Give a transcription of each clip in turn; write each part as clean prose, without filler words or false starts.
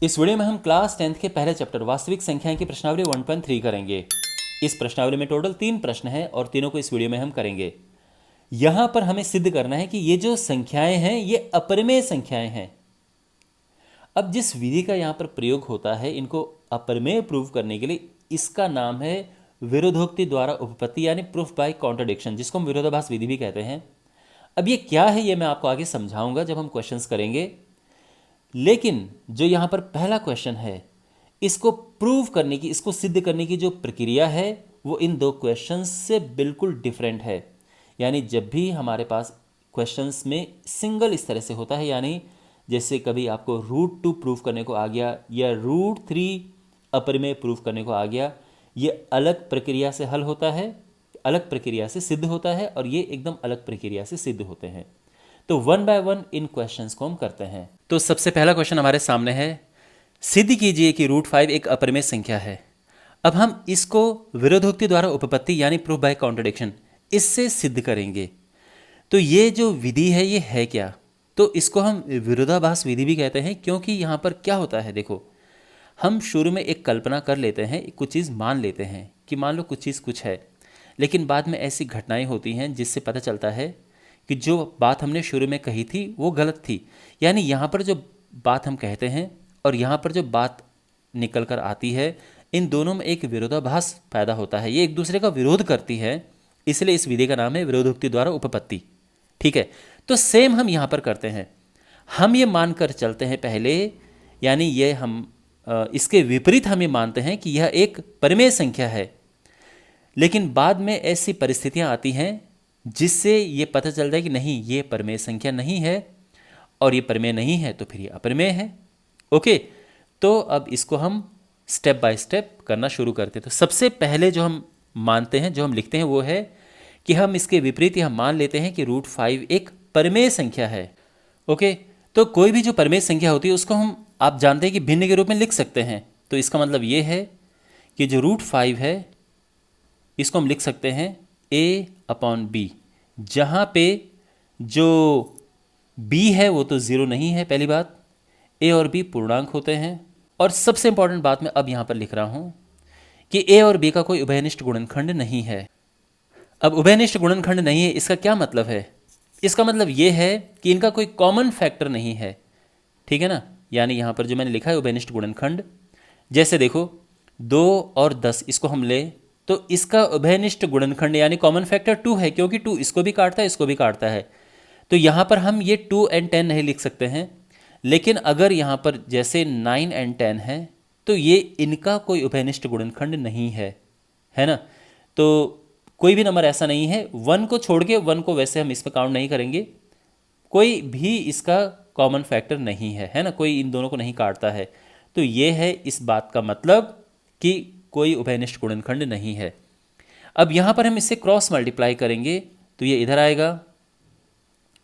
इस वीडियो में हम क्लास 10th के पहले चैप्टर वास्तविक संख्याएं की प्रश्नावली 1.3 करेंगे। इस प्रश्नावली में टोटल 3 प्रश्न हैं और तीनों को इस वीडियो में हम करेंगे। यहां पर हमें सिद्ध करना है कि ये जो संख्याएं हैं ये अपरिमेय संख्याएं हैं। अब जिस विधि का यहां पर प्रयोग होता है इनको अपरिमेय प्रूव करने के लिए, इसका नाम है विरोधोक्ति द्वारा उपपत्ति यानी प्रूफ बाय कॉन्ट्रडिक्शन, जिसको हम विरोधाभास विधि भी कहते हैं। अब ये क्या है ये मैं आपको आगे समझाऊंगा जब हम क्वेश्चंस करेंगे। लेकिन जो यहाँ पर पहला क्वेश्चन है, इसको प्रूव करने की, इसको सिद्ध करने की जो प्रक्रिया है वो इन दो क्वेश्चंस से बिल्कुल डिफरेंट है। यानी जब भी हमारे पास क्वेश्चंस में सिंगल इस तरह से होता है, यानी जैसे कभी आपको √2 प्रूव करने को आ गया या √3 अपरिमेय प्रूव करने को आ गया, ये अलग प्रक्रिया से हल होता है, अलग प्रक्रिया से सिद्ध होता है, और ये एकदम अलग प्रक्रिया से सिद्ध होते हैं। तो 1 बाय 1 इन क्वेश्चंस को हम करते हैं। तो सबसे पहला क्वेश्चन हमारे सामने है, सिद्ध कीजिए कि √5 एक अपरिमेय संख्या है। अब हम इसको विरोधोक्ति द्वारा उपपत्ति यानी प्रूफ बाय कॉन्ट्रडिक्शन, इससे सिद्ध करेंगे। तो ये जो विधि है ये है क्या? तो इसको हम विरोधाभास विधि भी कहते हैं, क्योंकि यहाँ पर क्या होता है, देखो हम शुरू में एक कल्पना कर लेते हैं, कुछ चीज़ मान लेते हैं कि मान लो कुछ चीज़ कुछ है, लेकिन बाद में ऐसी घटनाएं होती हैं जिससे पता चलता है कि जो बात हमने शुरू में कही थी वो गलत थी। यानी यहाँ पर जो बात हम कहते हैं और यहाँ पर जो बात निकल कर आती है, इन दोनों में एक विरोधाभास पैदा होता है, ये एक दूसरे का विरोध करती है। इसलिए इस विधि का नाम है विरोधोक्ति द्वारा उपपत्ति। ठीक है, तो सेम हम यहाँ पर करते हैं। हम ये मानकर चलते हैं पहले, यानी ये हम इसके विपरीत हम ये मानते हैं कि यह एक परिमेय संख्या है, लेकिन बाद में ऐसी परिस्थितियाँ आती हैं जिससे ये पता चल जाए कि नहीं, ये परिमेय संख्या नहीं है, और ये परिमेय नहीं है तो फिर ये अपरिमेय है। ओके, तो अब इसको हम स्टेप बाय स्टेप करना शुरू करते हैं। तो सबसे पहले जो हम मानते हैं, जो हम लिखते हैं, वो है कि हम इसके विपरीत यह मान लेते हैं कि √5 एक परिमेय संख्या है। ओके, तो कोई भी जो परिमेय संख्या होती है उसको हम, आप जानते हैं कि भिन्न के रूप में लिख सकते हैं। तो इसका मतलब ये है कि जो √5 है इसको हम लिख सकते हैं a/b, जहाँ पे जो b है वो तो 0 नहीं है, पहली बात। a और b पूर्णांक होते हैं। और सबसे इंपॉर्टेंट बात मैं अब यहाँ पर लिख रहा हूँ कि a और b का कोई उभयनिष्ठ गुणनखंड नहीं है। अब उभयनिष्ठ गुणनखंड नहीं है, इसका क्या मतलब है? इसका मतलब ये है कि इनका कोई कॉमन फैक्टर नहीं है। ठीक है ना, यानी यहाँ पर जो मैंने लिखा है उभयनिष्ठ गुणनखंड, जैसे देखो 2 और 10 इसको हम ले तो इसका उभयनिष्ठ गुणनखंड यानी कॉमन फैक्टर 2 है, क्योंकि 2 इसको भी काटता है इसको भी काटता है। तो यहाँ पर हम ये 2 और 10 नहीं लिख सकते हैं, लेकिन अगर यहाँ पर जैसे 9 और 10 है तो ये इनका कोई उभयनिष्ठ गुणनखंड नहीं है ना। तो कोई भी नंबर ऐसा नहीं है, 1 को छोड़ के, 1 को वैसे हम इसमें काउंट नहीं करेंगे, कोई भी इसका कॉमन फैक्टर नहीं है ना, कोई इन दोनों को नहीं काटता है। तो ये है इस बात का मतलब कि कोई उभयनिष्ठ गुणनखंड नहीं है। अब यहाँ पर हम इससे क्रॉस मल्टीप्लाई करेंगे तो ये इधर आएगा,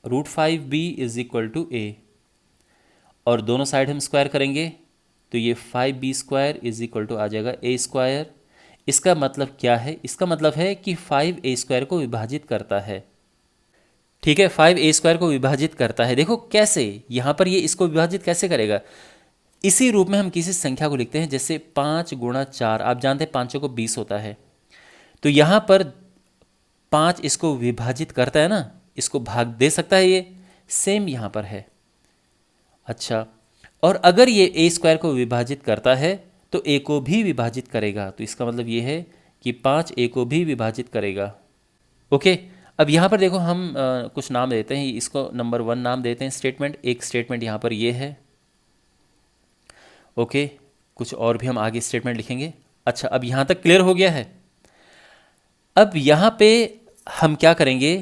√5b = a, और दोनों साइड हम स्क्वायर करेंगे तो ये 5b² आ जाएगा a²। इसका मतलब क्या है? इसका मतलब है कि 5a² को विभाजित करता है। ठीक है, 5a² को विभाजित करता है। देखो कैसे, यहाँ पर ये इसको विभाजित कैसे करेगा? इसी रूप में हम किसी संख्या को लिखते हैं, जैसे 5 × 4, आप जानते हैं 5 को 20 होता है। तो यहाँ पर 5 इसको विभाजित करता है ना, इसको भाग दे सकता है, ये सेम यहाँ पर है। अच्छा, और अगर ये a² को विभाजित करता है तो a को भी विभाजित करेगा, तो इसका मतलब ये है कि 5 a को भी विभाजित करेगा। ओके, अब यहाँ पर देखो हम कुछ नाम देते हैं, इसको नंबर 1 नाम देते हैं स्टेटमेंट। एक स्टेटमेंट यहाँ पर ये है। ओके, कुछ और भी हम आगे स्टेटमेंट लिखेंगे। अच्छा, अब यहाँ तक क्लियर हो गया है। अब यहाँ पे हम क्या करेंगे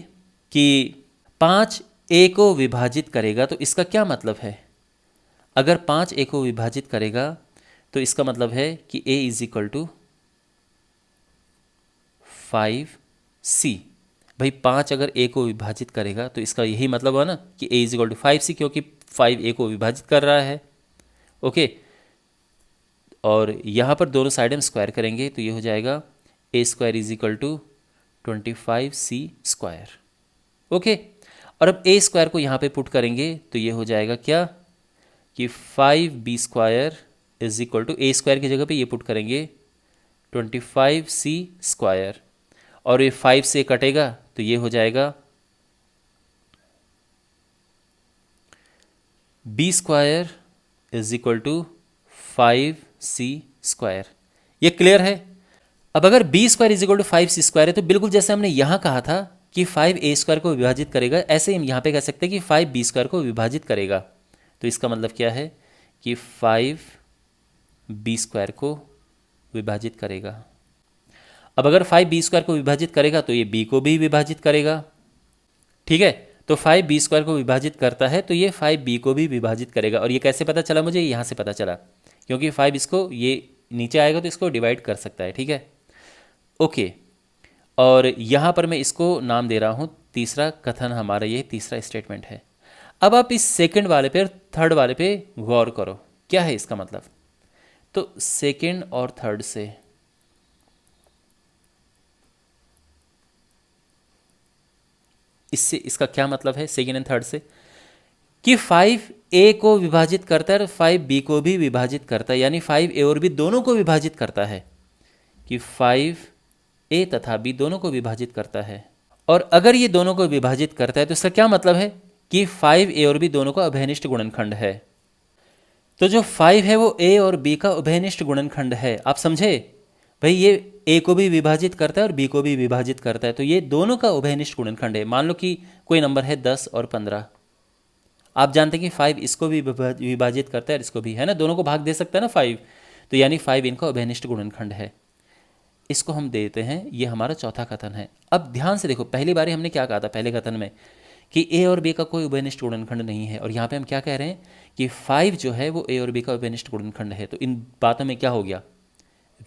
कि 5 a को विभाजित करेगा, तो इसका क्या मतलब है? अगर 5 a को विभाजित करेगा तो इसका मतलब है कि a = 5c। भाई 5 अगर a को विभाजित करेगा तो इसका यही मतलब हुआ ना कि a = 5c, क्योंकि 5 a को विभाजित कर रहा है। ओके, और यहाँ पर दोनों साइड हम स्क्वायर करेंगे तो ये हो जाएगा a² = 25c²। ओके, और अब a² को यहाँ पे पुट करेंगे तो ये हो जाएगा क्या कि 5b² is equal to a square की जगह पे ये पुट करेंगे 25c², और ये 5 से कटेगा तो ये हो जाएगा b² is equal to 5c²। ये क्लियर है? अब अगर b² is equal to 5c² है तो बिल्कुल जैसे हमने यहां कहा था कि 5a² को विभाजित करेगा, ऐसे ही हम यहां पे कह सकते हैं कि 5b² को विभाजित करेगा। तो इसका मतलब क्या है कि 5b² को विभाजित करेगा। अब अगर 5b² को विभाजित करेगा तो ये b को भी विभाजित करेगा, ठीक है। तो 5b² को विभाजित करता है तो ये 5b को भी विभाजित करेगा। और ये कैसे पता चला मुझे? यहाँ से पता चला, क्योंकि 5 इसको, ये नीचे आएगा तो इसको डिवाइड कर सकता है, ठीक है। ओके, और यहाँ पर मैं इसको नाम दे रहा हूँ तीसरा कथन, हमारा ये तीसरा स्टेटमेंट है। अब आप इस सेकंड वाले पे और थर्ड वाले पे गौर करो, क्या है इसका मतलब। तो सेकंड और थर्ड से इससे इसका क्या मतलब है, सेकंड एंड थर्ड से, कि 5a को विभाजित करता है और 5b को भी विभाजित करता है, यानी 5a और b दोनों को विभाजित करता है, कि 5a तथा b दोनों को विभाजित करता है। और अगर ये दोनों को विभाजित करता है तो इसका क्या मतलब है कि 5a और b दोनों का अभयनिष्ठ गुणनखंड है। तो जो 5 है वो a और b का उभयनिष्ठ गुणनखंड है। आप समझे भाई, ये a को भी विभाजित करता है और b को भी विभाजित करता है, तो ये दोनों का उभयनिष्ठ गुणनखंड है। मान लो कि कोई नंबर है 10 और 15, आप जानते हैं कि 5 इसको भी विभाजित करता है और इसको भी, है ना, दोनों को भाग दे सकता है ना 5, तो यानी 5 इनका उभयनिष्ठ गुणनखंड है। इसको हम देते हैं, ये हमारा चौथा कथन है। अब ध्यान से देखो, पहली बार हमने क्या कहा था पहले कथन में कि a और b का कोई उभयनिष्ठ गुणनखंड नहीं है, और यहाँ पे हम क्या कह रहे हैं कि 5 जो है वो a और b का उभयनिष्ठ गुणनखंड है। तो इन बातों में क्या हो गया,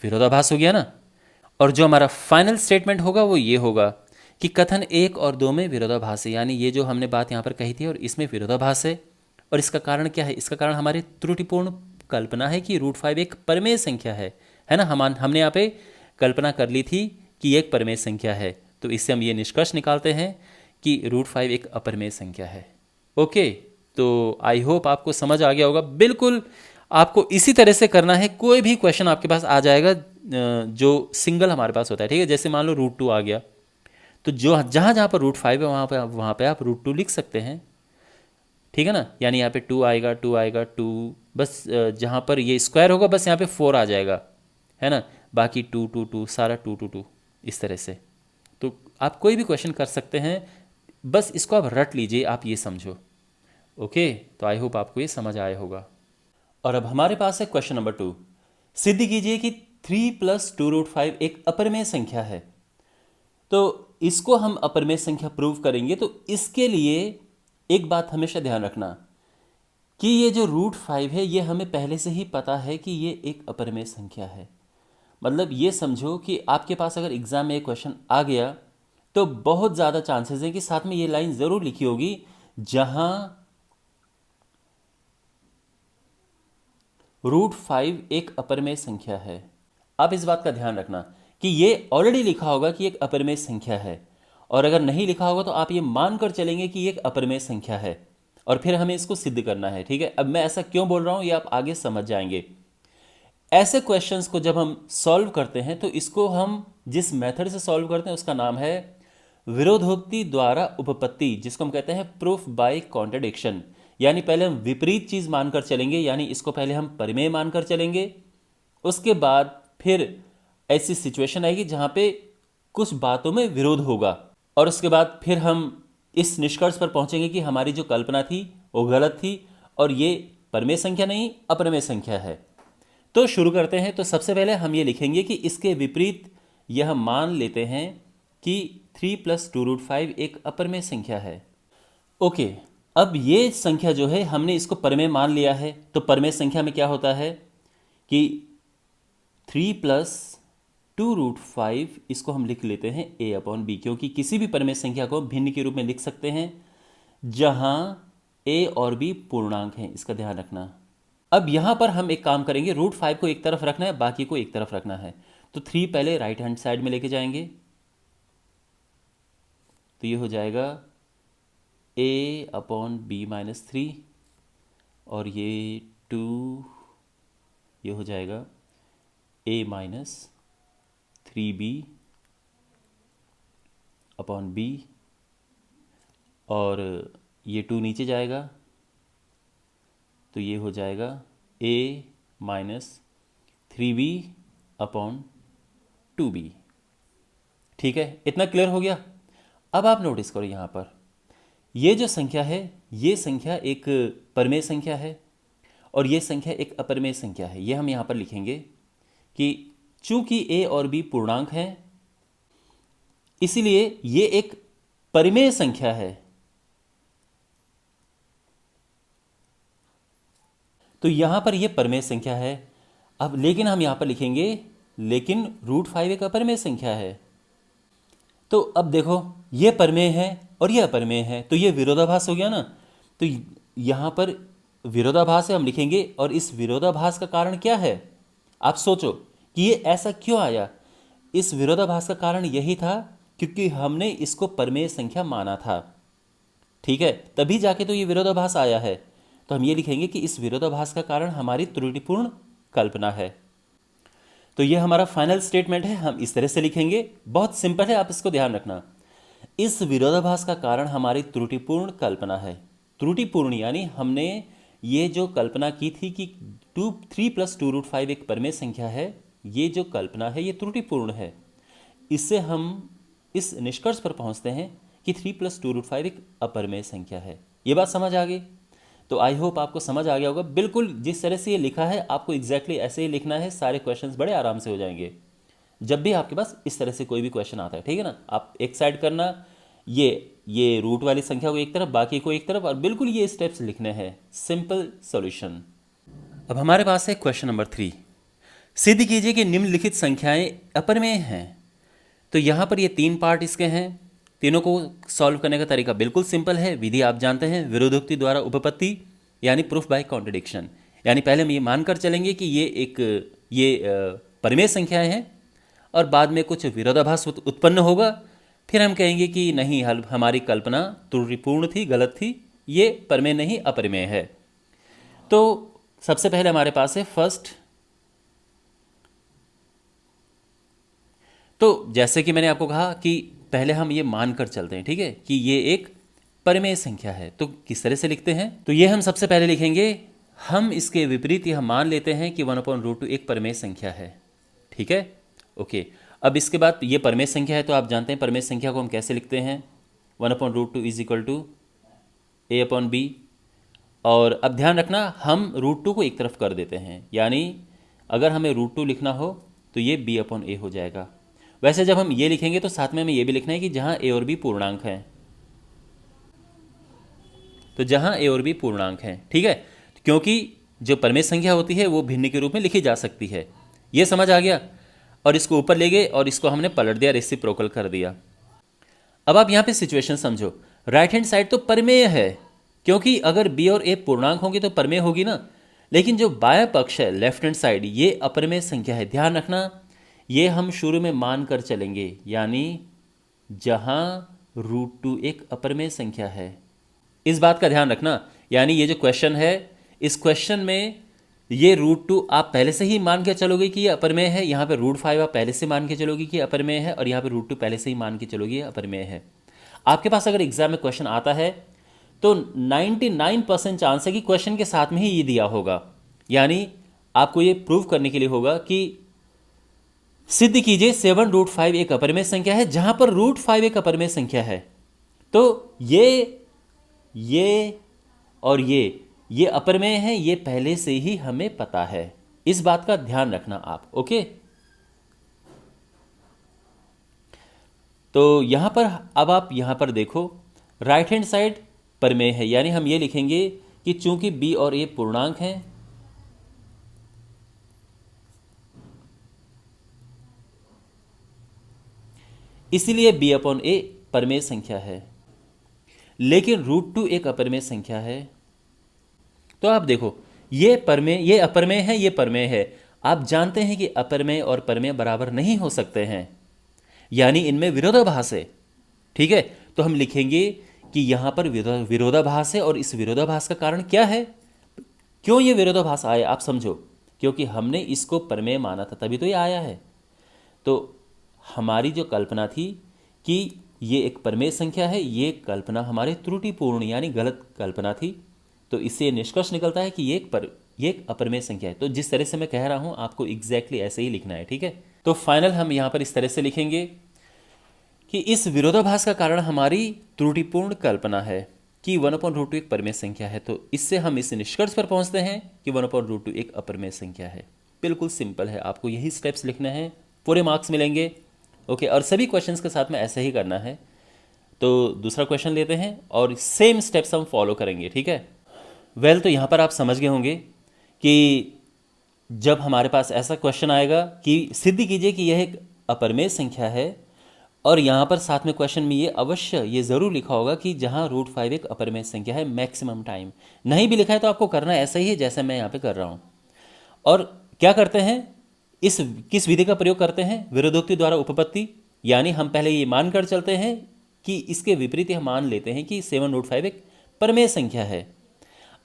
विरोधाभास हो गया ना। और जो हमारा फाइनल स्टेटमेंट होगा वो ये होगा कि कथन 1 और 2 में विरोधाभास है, यानी ये जो हमने बात यहाँ पर कही थी और इसमें विरोधाभास है। और इसका कारण क्या है? इसका कारण हमारी त्रुटिपूर्ण कल्पना है कि √5 एक परमेय संख्या है ना। हमने यहाँ पे कल्पना कर ली थी कि एक परमेय संख्या है, तो इससे हम ये निष्कर्ष निकालते हैं कि √5 एक अपरमेय संख्या है। ओके, तो आई होप आपको समझ आ गया होगा। बिल्कुल आपको इसी तरह से करना है, कोई भी क्वेश्चन आपके पास आ जाएगा जो सिंगल हमारे पास होता है, ठीक है। जैसे मान लो √2 आ गया, तो जो जहाँ जहाँ पर √5 है वहाँ पे आप √2 लिख सकते हैं, ठीक है ना। यानी यहाँ पे 2 आएगा, 2 आएगा, 2, बस जहाँ पर ये स्क्वायर होगा बस यहाँ पे 4 आ जाएगा, है ना। बाकी 2 2 2 सारा 2 2 2 इस तरह से। तो आप कोई भी क्वेश्चन कर सकते हैं, बस इसको आप रट लीजिए, आप ये समझो। ओके, तो आई होप आपको ये समझ आया होगा। और अब हमारे पास है क्वेश्चन नंबर 2। सिद्ध कीजिए कि 3 + 2√5 एक अपरमेय संख्या है। तो इसको हम अपरमेय संख्या प्रूव करेंगे, तो इसके लिए एक बात हमेशा ध्यान रखना कि ये जो √5 है ये हमें पहले से ही पता है कि ये एक अपरमेय संख्या है। मतलब ये समझो कि आपके पास अगर एग्जाम में एक क्वेश्चन आ गया तो बहुत ज़्यादा चांसेस है कि साथ में ये लाइन ज़रूर लिखी होगी जहां √5 एक अपरमेय संख्या है। आप इस बात का ध्यान रखना कि ये ऑलरेडी लिखा होगा कि एक अपरमेय संख्या है, और अगर नहीं लिखा होगा तो आप ये मानकर चलेंगे कि ये एक अपरमेय संख्या है, और फिर हमें इसको सिद्ध करना है, ठीक है। अब मैं ऐसा क्यों बोल रहा हूं ये आप आगे समझ जाएंगे। ऐसे क्वेश्चंस को जब हम सॉल्व करते हैं तो इसको हम जिस मेथड से सॉल्व करते हैं उसका नाम है विरोधोक्ति द्वारा उपपत्ति, जिसको हम कहते हैं प्रूफ बाय कॉन्ट्रडिक्शन। यानी पहले हम विपरीत चीज मानकर चलेंगे, यानी इसको पहले हम परिमेय मानकर चलेंगे, उसके बाद फिर ऐसी सिचुएशन आएगी जहां पे कुछ बातों में विरोध होगा, और उसके बाद फिर हम इस निष्कर्ष पर पहुंचेंगे कि हमारी जो कल्पना थी वो गलत थी और ये परमेय संख्या नहीं अपरमेय संख्या है। तो शुरू करते हैं। तो सबसे पहले हम ये लिखेंगे कि इसके विपरीत यह मान लेते हैं कि 3 + 2√5 एक अपरमेय संख्या है। ओके, अब ये संख्या जो है हमने इसको परमेय मान लिया है, तो परमेय संख्या में क्या होता है कि 3 + 2√5 इसको हम लिख लेते हैं a/b, क्योंकि किसी भी परमेय संख्या को भिन्न के रूप में लिख सकते हैं जहां a और b पूर्णांक हैं, इसका ध्यान रखना। अब यहां पर हम एक काम करेंगे, √5 को एक तरफ रखना है, बाकी को एक तरफ रखना है। तो 3 पहले राइट हैंड साइड में लेके जाएंगे, तो ये हो जाएगा a/b - 3, और ये 2 ये हो जाएगा a minus 3b upon b, और ये 2 नीचे जाएगा तो ये हो जाएगा a minus 3b upon 2b। ठीक है, इतना क्लियर हो गया। अब आप नोटिस करो यहाँ पर ये जो संख्या है, ये संख्या एक परमेय संख्या है और ये संख्या एक अपरमेय संख्या है। ये हम यहाँ पर लिखेंगे कि चूंकि a और b पूर्णांक हैं, इसीलिए ये एक परिमेय संख्या है। तो यहां पर ये परिमेय संख्या है। अब लेकिन हम यहां पर लिखेंगे लेकिन √5 एक अपरिमेय संख्या है। तो अब देखो ये परिमेय है और ये अपरिमेय है, तो ये विरोधाभास हो गया ना। तो यहां पर विरोधाभास है, हम लिखेंगे। और इस विरोधाभास का कारण क्या है, आप सोचो कि ये ऐसा क्यों आया। इस विरोधाभास का कारण यही था क्योंकि हमने इसको परिमेय संख्या माना था। ठीक है, तभी जाके तो ये विरोधाभास आया है। तो हम ये लिखेंगे कि इस विरोधाभास का कारण हमारी त्रुटिपूर्ण कल्पना है। तो ये हमारा फाइनल स्टेटमेंट है, हम इस तरह से लिखेंगे। बहुत सिंपल है, आप इसको ध्यान रखना। इस विरोधाभास का कारण हमारी त्रुटिपूर्ण कल्पना है। त्रुटिपूर्ण यानी हमने ये जो कल्पना की थी कि 3 + 2√5 एक परिमेय संख्या है, ये जो कल्पना है ये त्रुटिपूर्ण है। इससे हम इस निष्कर्ष पर पहुंचते हैं कि 3 + 2√5 एक अपरिमेय संख्या है। ये बात समझ आ गई? तो आई होप आपको समझ आ गया होगा। बिल्कुल जिस तरह से ये लिखा है आपको एग्जैक्टली ऐसे ही लिखना है, सारे क्वेश्चंस बड़े आराम से हो जाएंगे जब भी आपके पास इस तरह से कोई भी क्वेश्चन आता है। ठीक है ना, आप एक साइड करना, ये रूट वाली संख्या को एक तरफ, बाकी को एक तरफ, और बिल्कुल ये स्टेप्स लिखने हैं। Simple solution. अब हमारे पास है क्वेश्चन नंबर 3। सिद्ध कीजिए कि निम्नलिखित संख्याएं अपरिमेय हैं। तो यहाँ पर ये 3 पार्ट इसके हैं। तीनों को सॉल्व करने का तरीका बिल्कुल सिंपल है। विधि आप जानते हैं, विरोधोक्ति द्वारा उपपत्ति यानी प्रूफ बाय कॉन्ट्रडिक्शन। यानी पहले हम ये मानकर चलेंगे कि ये परिमेय संख्याएं हैं और बाद में कुछ विरोधाभास उत्पन्न होगा। फिर हम कहेंगे कि नहीं, हमारी कल्पना त्रुटिपूर्ण थी, गलत थी, ये परिमेय नहीं अपरिमेय है। तो सबसे पहले हमारे पास है फर्स्ट। तो जैसे कि मैंने आपको कहा कि पहले हम ये मानकर चलते हैं, ठीक है, कि ये एक परिमेय संख्या है। तो किस तरह से लिखते हैं, तो ये हम सबसे पहले लिखेंगे, हम इसके विपरीत यह मान लेते हैं कि 1/√2 एक परिमेय संख्या है। ठीक है, ओके। अब इसके बाद ये परिमेय संख्या है, तो आप जानते हैं परिमेय संख्या को हम कैसे लिखते हैं, 1/√2 = a/b। और अब ध्यान रखना, हम √2 को एक तरफ कर देते हैं, यानी अगर हमें √2 लिखना हो तो ये b/a हो जाएगा। वैसे जब हम ये लिखेंगे तो साथ में हमें ये भी लिखना है कि जहां a और b पूर्णांक हैं, तो जहां a और b पूर्णांक हैं, ठीक है, क्योंकि जो परिमेय संख्या होती है वो भिन्न के रूप में लिखी जा सकती है। ये समझ आ गया। और इसको ऊपर ले गए और इसको हमने पलट दिया, रेसिप्रोकल कर दिया। अब आप यहाँ पे सिचुएशन समझो। राइट हैंड साइड तो परिमेय है, क्योंकि अगर b और a पूर्णांक होंगे तो परिमेय होगी ना। लेकिन जो बायां पक्ष है, लेफ्ट हैंड साइड, ये अपरिमेय संख्या है। ध्यान रखना, ये हम शुरू में मान कर चलेंगे, यानी जहां √2 एक अपरिमेय संख्या है। इस बात का ध्यान रखना। यानी ये जो क्वेश्चन है, इस क्वेश्चन में ये √2 आप पहले से ही मान के चलोगे कि ये अपरिमेय है। यहाँ पे √5 आप पहले से मान के चलोगे कि अपरिमेय है, और यहाँ पे √2 पहले से ही मान के चलोगे ये अपरिमेय है। आपके पास अगर एग्जाम में क्वेश्चन आता है तो 99% चांस है कि क्वेश्चन के साथ में ही ये दिया होगा। यानी आपको ये प्रूव करने के लिए होगा कि सिद्ध कीजिए 7√5 एक अपरिमेय संख्या है, जहां पर √5 एक अपरिमेय संख्या है। तो ये और ये अपरिमेय है, ये पहले से ही हमें पता है। इस बात का ध्यान रखना आप, ओके। तो यहां पर अब आप यहां पर देखो, राइट हैंड साइड परिमेय है, यानी हम ये लिखेंगे कि चूंकि b और a पूर्णांक हैं, इसीलिए b/a परिमेय संख्या है। लेकिन √2 एक अपरिमेय संख्या है। तो आप देखो, ये अपरिमेय है, ये परिमेय है। आप जानते हैं कि अपरिमेय और परिमेय बराबर नहीं हो सकते हैं, यानी इनमें विरोधाभास है। ठीक है, तो हम लिखेंगे कि यहां पर विरोधाभास है। और इस विरोधाभास का कारण क्या है, क्यों ये विरोधाभास आए, आप समझो। क्योंकि हमने इसको प्रमेय माना था, तभी तो ये आया है। तो हमारी जो कल्पना थी कि ये एक प्रमेय संख्या है, ये कल्पना हमारे त्रुटिपूर्ण यानी गलत कल्पना थी। तो इससे निष्कर्ष निकलता है कि ये एक अप्रमेय संख्या है। तो जिस तरह से मैं कह रहा हूँ आपको एग्जैक्टली ऐसे ही लिखना है, ठीक है। तो फाइनल हम यहाँ पर इस तरह से लिखेंगे कि इस विरोधाभास का कारण हमारी त्रुटिपूर्ण कल्पना है कि 1/√2 एक प्रमेय संख्या है। तो इससे हम इस निष्कर्ष पर पहुंचते हैं कि 1/√2 एक अप्रमेय संख्या है। बिल्कुल सिंपल है, आपको यही स्टेप्स लिखने हैं, पूरे मार्क्स मिलेंगे। ओके, और सभी क्वेश्चंस के साथ में ऐसे ही करना है। तो दूसरा क्वेश्चन लेते हैं और सेम स्टेप्स हम फॉलो करेंगे, ठीक है। वेल, तो यहाँ पर आप समझ गए होंगे कि जब हमारे पास ऐसा क्वेश्चन आएगा कि सिद्ध कीजिए कि यह एक अप्रमेय संख्या है, और यहाँ पर साथ में क्वेश्चन में ये ज़रूर लिखा होगा कि जहाँ √5 एक अप्रमेय संख्या है मैक्सिमम टाइम। नहीं भी लिखा है तो आपको करना ऐसा ही है जैसे मैं यहाँ पे कर रहा हूँ। और क्या करते हैं, किस विधि का प्रयोग करते हैं, विरोधोक्ति द्वारा उपपत्ति। यानी हम पहले ये मान कर चलते हैं कि इसके विपरीत हम मान लेते हैं कि 7√5 एक प्रमेय संख्या है।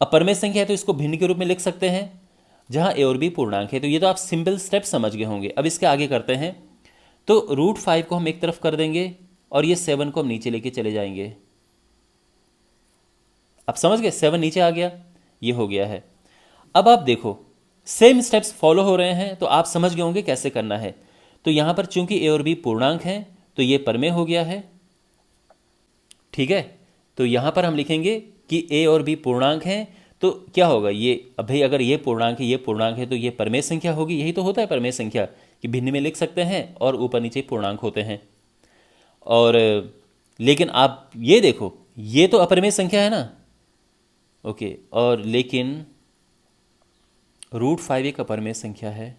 अब प्रमेय संख्या है तो इसको भिन्न के रूप में लिख सकते हैं जहाँ a और b पूर्णांक है। तो ये तो आप सिंपल स्टेप समझ गए होंगे। अब इसके आगे करते हैं। तो √5 को हम एक तरफ कर देंगे और ये 7 को हम नीचे लेके चले जाएंगे। आप समझ गए, 7 नीचे आ गया, ये हो गया है। अब आप देखो सेम स्टेप्स फॉलो हो रहे हैं, तो आप समझ गए होंगे कैसे करना है। तो यहां पर चूंकि a और b पूर्णांक हैं तो ये प्रमेय हो गया है, ठीक है। तो यहां पर हम लिखेंगे कि a और b पूर्णांक हैं, तो क्या होगा, ये अब भाई अगर ये पूर्णांक है, ये पूर्णांक है, तो ये प्रमेय संख्या होगी। यही तो होता है प्रमेय संख्या कि भिन्न में लिख सकते हैं और ऊपर नीचे पूर्णांक होते हैं। और लेकिन आप ये देखो, ये तो अप्रमेय संख्या है ना, ओके। और लेकिन √5 एक अप्रमेय संख्या है,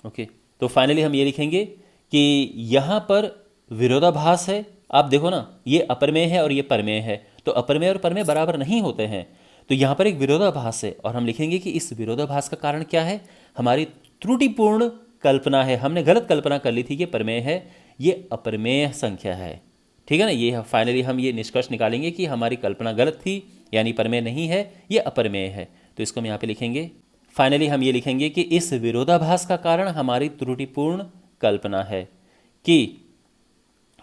ओके। तो फाइनली हम ये लिखेंगे कि यहाँ पर विरोधाभास है। आप देखो ना, ये अप्रमेय है और ये प्रमेय है, तो अप्रमेय और प्रमेय बराबर नहीं होते हैं। तो यहाँ पर एक विरोधाभास है और हम लिखेंगे कि इस विरोधाभास का कारण क्या है, हमारी त्रुटिपूर्ण कल्पना है। हमने गलत कल्पना कर ली थी कि प्रमेय है, ये अप्रमेय संख्या है, ठीक है ना। ये फाइनली हम ये निष्कर्ष निकालेंगे कि हमारी कल्पना गलत थी, यानी प्रमेय नहीं है, ये अप्रमेय है। तो इसको हम यहाँ पे लिखेंगे। फाइनली हम ये लिखेंगे कि इस विरोधाभास का कारण हमारी त्रुटिपूर्ण कल्पना है कि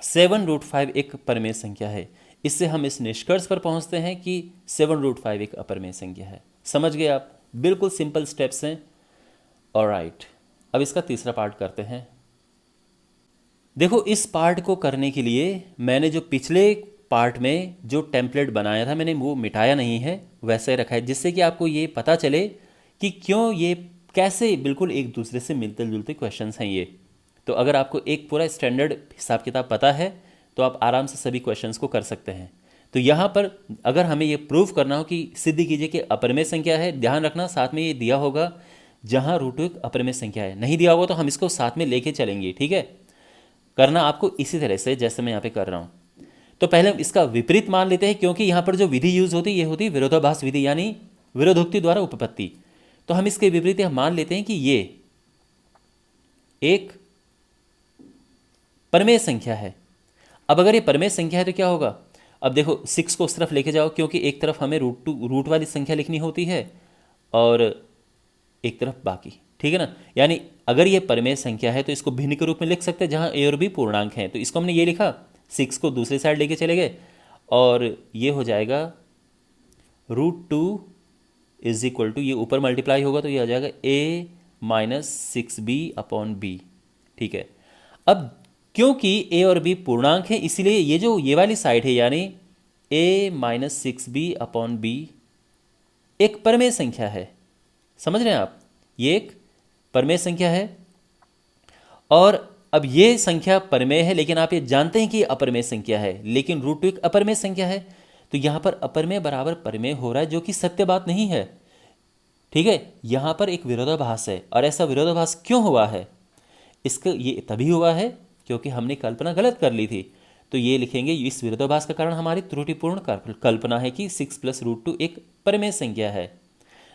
7√5 एक प्रमेय संख्या है। इससे हम इस निष्कर्ष पर पहुंचते हैं कि 7√5 एक अप्रमेय संख्या है। समझ गए आप, बिल्कुल सिंपल स्टेप्स हैं। ऑलराइट, अब इसका तीसरा पार्ट करते हैं। देखो, इस पार्ट को करने के लिए मैंने जो पिछले पार्ट में जो टेम्पलेट बनाया था, मैंने वो मिटाया नहीं है, वैसे रखा है, जिससे कि आपको ये पता चले कि क्यों ये कैसे बिल्कुल एक दूसरे से मिलते जुलते क्वेश्चंस हैं ये। तो अगर आपको एक पूरा स्टैंडर्ड हिसाब किताब पता है तो आप आराम से सभी क्वेश्चंस को कर सकते हैं। तो यहाँ पर अगर हमें ये प्रूव करना हो कि सिद्ध कीजिए कि अप्रमेय संख्या है, ध्यान रखना साथ में ये दिया होगा जहाँ √2 एक अप्रमेय संख्या है। नहीं दिया होगा तो हम इसको साथ में लेके चलेंगे, ठीक है। करना आपको इसी तरह से जैसे मैं यहाँ पे कर रहा हूँ। तो पहले हम इसका विपरीत मान लेते हैं, क्योंकि यहाँ पर जो विधि यूज होती है ये होती है विरोधाभास विधि, यानी विरोधोक्ति द्वारा उपपत्ति। तो हम इसके विपरीत हम मान लेते हैं कि ये एक प्रमेय संख्या है। अब अगर ये प्रमेय संख्या है तो क्या होगा, अब देखो 6 को उस तरफ लेके जाओ, क्योंकि एक तरफ हमें रूट वाली संख्या लिखनी होती है और एक तरफ बाकी, ठीक है ना। यानी अगर ये प्रमेय संख्या है तो इसको भिन्न के रूप में लिख सकते हैं जहाँ a और b पूर्णांक हैं। तो इसको हमने ये लिखा, 6 को दूसरी साइड लेके चले गए और ये हो जाएगा √2 इज इक्वल टू, ये ऊपर मल्टीप्लाई होगा तो ये आ जाएगा a - 6b/b, ठीक है। अब क्योंकि a और b पूर्णांक है, इसीलिए ये वाली साइड है यानी a - 6b/b एक प्रमेय संख्या है। समझ रहे हैं आप, ये एक प्रमेय संख्या है। और अब ये संख्या प्रमेय है, लेकिन आप ये जानते हैं कि ये अप्रमेय संख्या है, लेकिन √2 एक अप्रमेय संख्या है। तो यहाँ पर अप्रमेय बराबर प्रमेय हो रहा है, जो कि सत्य बात नहीं है, ठीक है। यहाँ पर एक विरोधाभास है, और ऐसा विरोधाभास क्यों हुआ है, इसका ये तभी हुआ है क्योंकि हमने कल्पना गलत कर ली थी। तो ये लिखेंगे, इस विरोधाभास का कारण हमारी त्रुटिपूर्ण कल्पना है कि 6 + √2 एक प्रमेय संख्या है।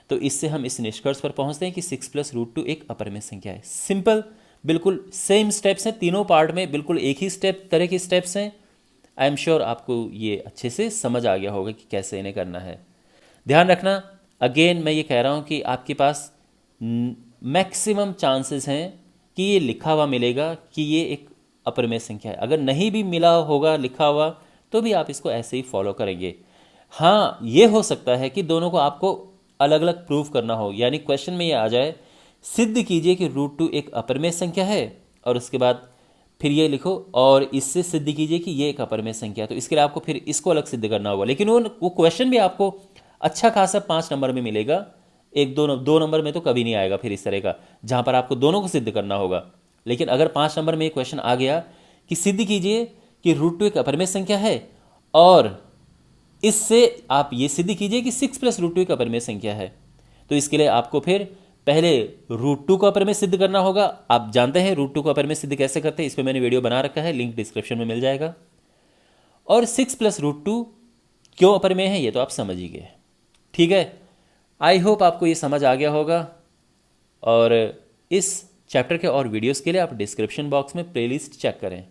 तो इससे हम इस निष्कर्ष पर पहुंचते हैं कि 6 + √2 एक अप्रमेय संख्या है। सिंपल, बिल्कुल सेम स्टेप्स हैं तीनों पार्ट में, बिल्कुल एक ही तरह के स्टेप्स हैं। आई एम श्योर आपको ये अच्छे से समझ आ गया होगा कि कैसे इन्हें करना है। ध्यान रखना, अगेन मैं ये कह रहा हूँ कि आपके पास मैक्सिमम चांसेस हैं कि ये लिखा हुआ मिलेगा कि ये एक अपरिमेय संख्या है। अगर नहीं भी मिला होगा लिखा हुआ तो भी आप इसको ऐसे ही फॉलो करेंगे। हाँ, ये हो सकता है कि दोनों को आपको अलग अलग प्रूव करना हो, यानी क्वेश्चन में ये आ जाए सिद्ध कीजिए कि √2 एक अपरिमेय संख्या है, और उसके बाद फिर ये लिखो और इससे सिद्ध कीजिए कि ये एक अपरिमेय संख्या है। तो इसके लिए आपको फिर इसको अलग सिद्ध करना होगा, लेकिन वो क्वेश्चन भी आपको अच्छा खासा 5 नंबर में मिलेगा। एक दो नंबर में तो कभी नहीं आएगा फिर इस तरह का, जहाँ पर आपको दोनों को सिद्ध करना होगा। लेकिन अगर 5 नंबर में ये क्वेश्चन आ गया कि सिद्ध कीजिए कि √2 एक अपरिमेय संख्या है, और इससे आप ये सिद्ध कीजिए कि 6 + √2 एक अपरिमेय संख्या है, तो इसके लिए आपको फिर पहले √2 को अपरिमेय सिद्ध करना होगा। आप जानते हैं √2 को अपरिमेय सिद्ध कैसे करते हैं, इस पर मैंने वीडियो बना रखा है, लिंक डिस्क्रिप्शन में मिल जाएगा। और 6 + √2 क्यों अपरिमेय है ये तो आप समझ ही गए। ठीक है, आई होप आपको ये समझ आ गया होगा। और इस चैप्टर के और वीडियोस के लिए आप डिस्क्रिप्शन बॉक्स में प्लेलिस्ट चेक करें।